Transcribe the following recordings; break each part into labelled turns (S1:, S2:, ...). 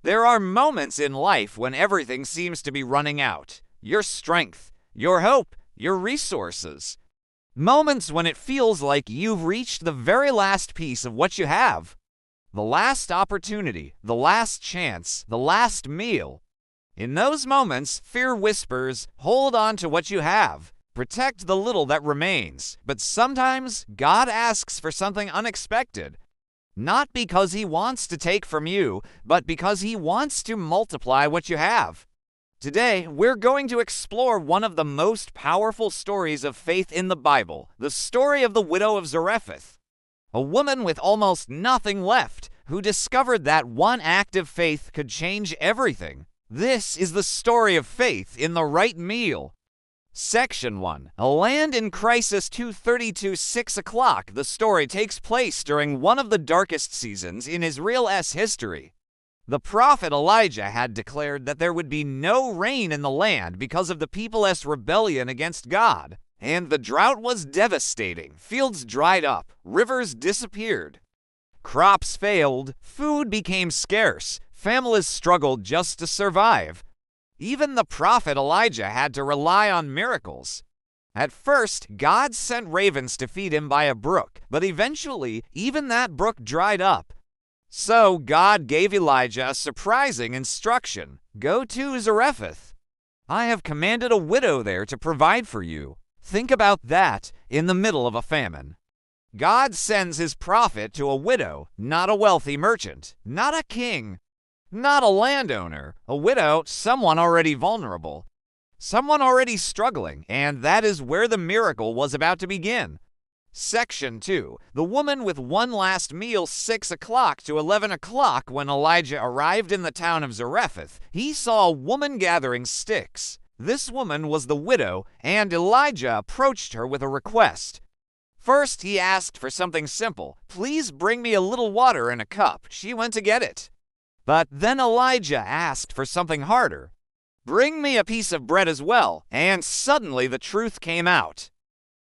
S1: There are moments in life when everything seems to be running out. Your strength, your hope, your resources. Moments when it feels like you've reached the very last piece of what you have. The last opportunity, the last chance, the last meal. In those moments, fear whispers, hold on to what you have. Protect the little that remains. But sometimes, God asks for something unexpected. Not because He wants to take from you, but because He wants to multiply what you have. Today, we're going to explore one of the most powerful stories of faith in the Bible, the story of the widow of Zarephath. A woman with almost nothing left, who discovered that one act of faith could change everything. This is the story of faith in the right meal. Section 1. A land in crisis 232 6 o'clock. The story takes place during one of the darkest seasons in Israel's history. The prophet Elijah had declared that there would be no rain in the land because of the people's rebellion against God, and the drought was devastating. Fields dried up, rivers disappeared. Crops failed, food became scarce, families struggled just to survive. Even the prophet Elijah had to rely on miracles. At first, God sent ravens to feed him by a brook, but eventually, even that brook dried up. So God gave Elijah a surprising instruction. Go to Zarephath. I have commanded a widow there to provide for you. Think about that in the middle of a famine. God sends His prophet to a widow, not a wealthy merchant, not a king. Not a landowner, a widow, someone already vulnerable, someone already struggling, and that is where the miracle was about to begin. Section 2. The woman with one last meal 6 o'clock to 11 o'clock. When Elijah arrived in the town of Zarephath, he saw a woman gathering sticks. This woman was the widow, and Elijah approached her with a request. First, he asked for something simple. Please bring me a little water in a cup. She went to get it. But then Elijah asked for something harder. Bring me a piece of bread as well. And suddenly the truth came out.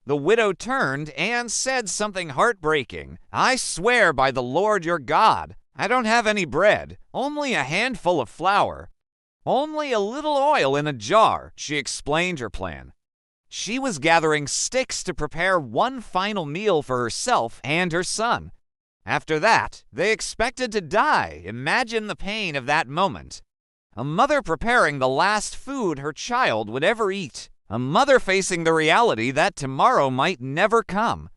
S1: The widow turned and said something heartbreaking. I swear by the Lord your God, I don't have any bread, only a handful of flour, only a little oil in a jar. She explained her plan. She was gathering sticks to prepare one final meal for herself and her son. After that, they expected to die. Imagine the pain of that moment. A mother preparing the last food her child would ever eat. A mother facing the reality that tomorrow might never come.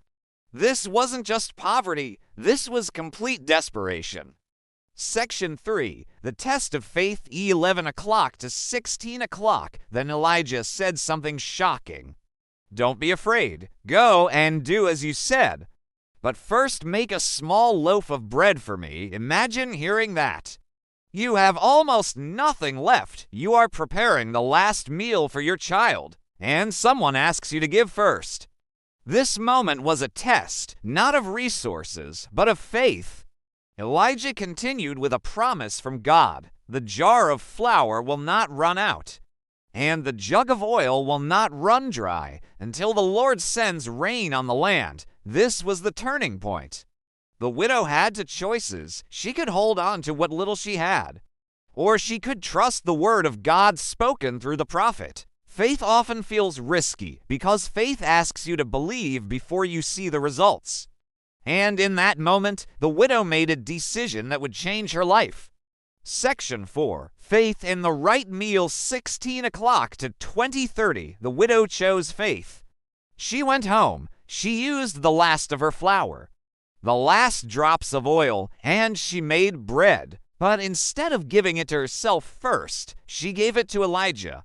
S1: This wasn't just poverty. This was complete desperation. Section 3. The test of faith 11 o'clock to 16 o'clock. Then Elijah said something shocking. Don't be afraid. Go and do as you said. But first make a small loaf of bread for me. Imagine hearing that. You have almost nothing left. You are preparing the last meal for your child, and someone asks you to give first. This moment was a test, not of resources, but of faith. Elijah continued with a promise from God. The jar of flour will not run out, and the jug of oil will not run dry until the Lord sends rain on the land. This was the turning point. The widow had two choices. She could hold on to what little she had, or she could trust the word of God spoken through the prophet. Faith often feels risky because faith asks you to believe before you see the results. And in that moment, the widow made a decision that would change her life. Section 4. Faith in the right meal 16 o'clock to 20:30. The widow chose faith. She went home. She used the last of her flour, the last drops of oil, and she made bread. But instead of giving it to herself first, she gave it to Elijah.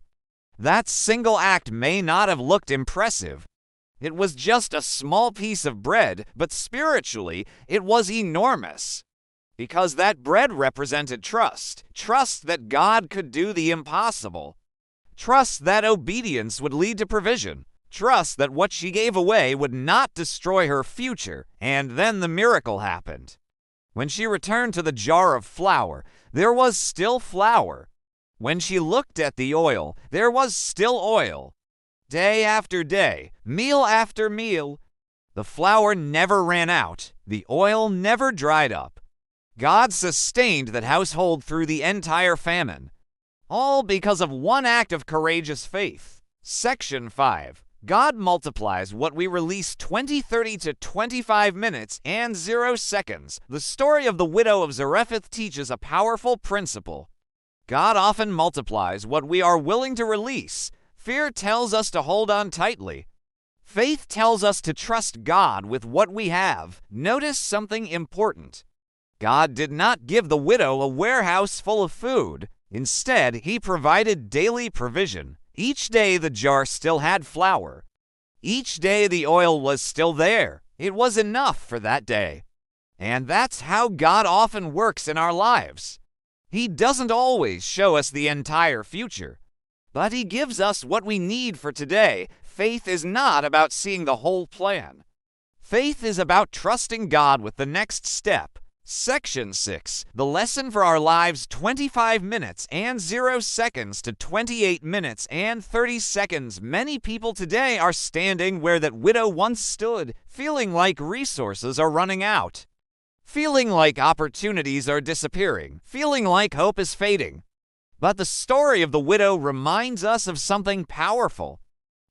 S1: That single act may not have looked impressive. It was just a small piece of bread, but spiritually, it was enormous. Because that bread represented trust. Trust that God could do the impossible. Trust that obedience would lead to provision. Trust that what she gave away would not destroy her future. And then the miracle happened. When she returned to the jar of flour, there was still flour. When she looked at the oil, there was still oil. Day after day, meal after meal, the flour never ran out. The oil never dried up. God sustained that household through the entire famine, all because of one act of courageous faith. Section 5. God multiplies what we release 20, 30 to 25 minutes and 0 seconds. The story of the widow of Zarephath teaches a powerful principle. God often multiplies what we are willing to release. Fear tells us to hold on tightly. Faith tells us to trust God with what we have. Notice something important. God did not give the widow a warehouse full of food. Instead, He provided daily provision. Each day the jar still had flour. Each day the oil was still there. It was enough for that day. And that's how God often works in our lives. He doesn't always show us the entire future, but He gives us what we need for today. Faith is not about seeing the whole plan. Faith is about trusting God with the next step. Section 6. The lesson for our lives: 25 minutes and 0 seconds to 28 minutes and 30 seconds. Many people today are standing where that widow once stood, feeling like resources are running out, feeling like opportunities are disappearing, feeling like hope is fading. But the story of the widow reminds us of something powerful.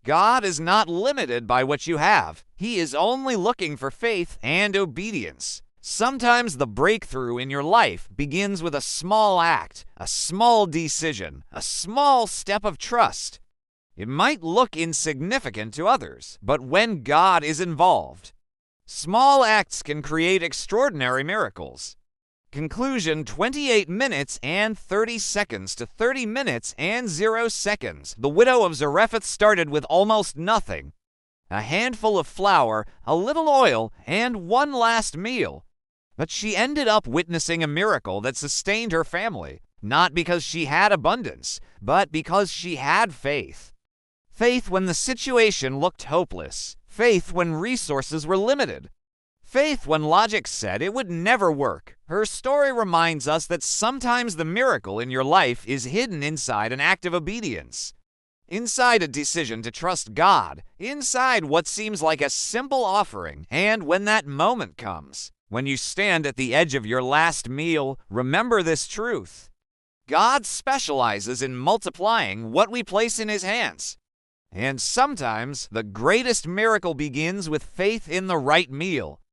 S1: God is not limited by what you have. He is only looking for faith and obedience. Sometimes the breakthrough in your life begins with a small act, a small decision, a small step of trust. It might look insignificant to others, but when God is involved, small acts can create extraordinary miracles. Conclusion: 28 minutes and 30 seconds to 30 minutes and 0 seconds. The widow of Zarephath started with almost nothing: a handful of flour, a little oil, and one last meal. But she ended up witnessing a miracle that sustained her family, not because she had abundance, but because she had faith. Faith when the situation looked hopeless. Faith when resources were limited. Faith when logic said it would never work. Her story reminds us that sometimes the miracle in your life is hidden inside an act of obedience, inside a decision to trust God, inside what seems like a simple offering. And when that moment comes, when you stand at the edge of your last meal, remember this truth: God specializes in multiplying what we place in His hands. And sometimes the greatest miracle begins with faith in the right meal.